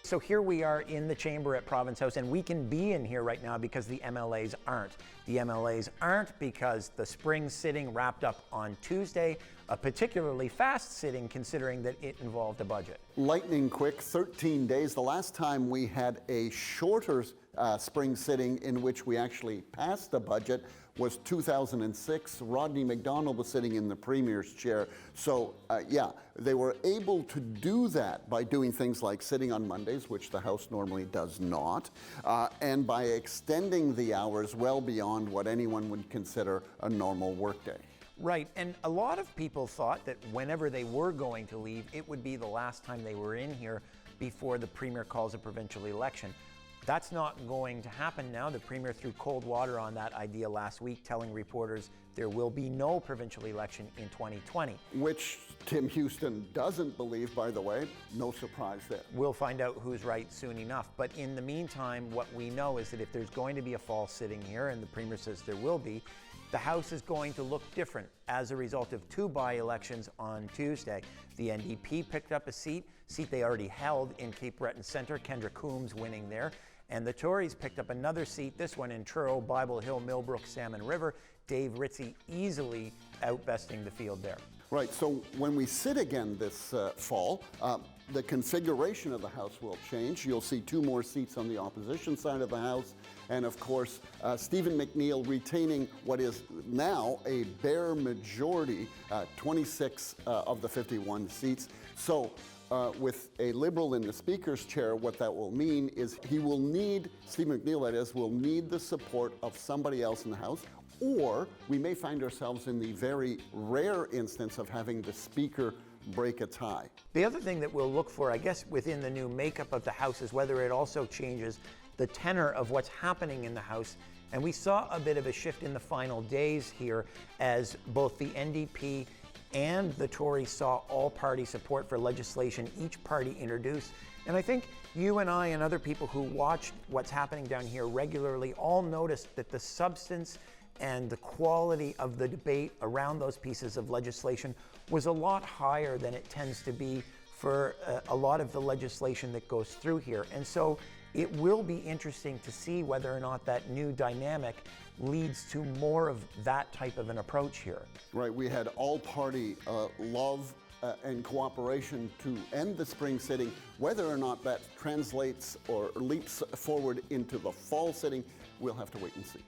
So here we are in the chamber at Province House, and we can be in here right now because the MLAs aren't. The MLAs aren't because the spring sitting wrapped up on Tuesday, a particularly fast sitting considering that it involved a budget. Lightning quick, 13 days. The last time we had a shorter spring sitting in which we actually passed the budget was 2006. Rodney MacDonald was sitting in the Premier's chair. So yeah, they were able to do that by doing things like sitting on Mondays, which the House normally does not, and by extending the hours well beyond what anyone would consider a normal workday. Right, and a lot of people thought that whenever they were going to leave, it would be the last time they were in here before the Premier calls a provincial election. That's not going to happen now. The Premier threw cold water on that idea last week, telling reporters there will be no provincial election in 2020. Which Tim Houston doesn't believe, by the way. No surprise there. We'll find out who's right soon enough. But in the meantime, what we know is that if there's going to be a fall sitting here, and the Premier says there will be, the House is going to look different as a result of two by-elections on Tuesday. The NDP picked up a seat they already held in Cape Breton Centre, Kendra Coombs winning there. And the Tories picked up another seat, this one in Truro, Bible Hill, Millbrook, Salmon River. Dave Ritchie easily outbesting the field there. Right, so when we sit again this fall, the configuration of the House will change. You'll see two more seats on the opposition side of the House. And of course, Stephen McNeil retaining what is now a bare majority, 26 of the 51 seats. So with a Liberal in the Speaker's chair, what that will mean is he will need, Stephen McNeil that is, will need the support of somebody else in the House, or we may find ourselves in the very rare instance of having the Speaker break a tie. The other thing that we'll look for, I guess, within the new makeup of the House is whether it also changes the tenor of what's happening in the House. And we saw a bit of a shift in the final days here as both the NDP and the Tories saw all-party support for legislation each party introduced. And I think you and I and other people who watched what's happening down here regularly all noticed that the substance and the quality of the debate around those pieces of legislation was a lot higher than it tends to be for a lot of the legislation that goes through here. And so it will be interesting to see whether or not that new dynamic leads to more of that type of an approach here. Right, we had all-party love and cooperation to end the spring sitting. Whether or not that translates or leaps forward into the fall sitting, we'll have to wait and see.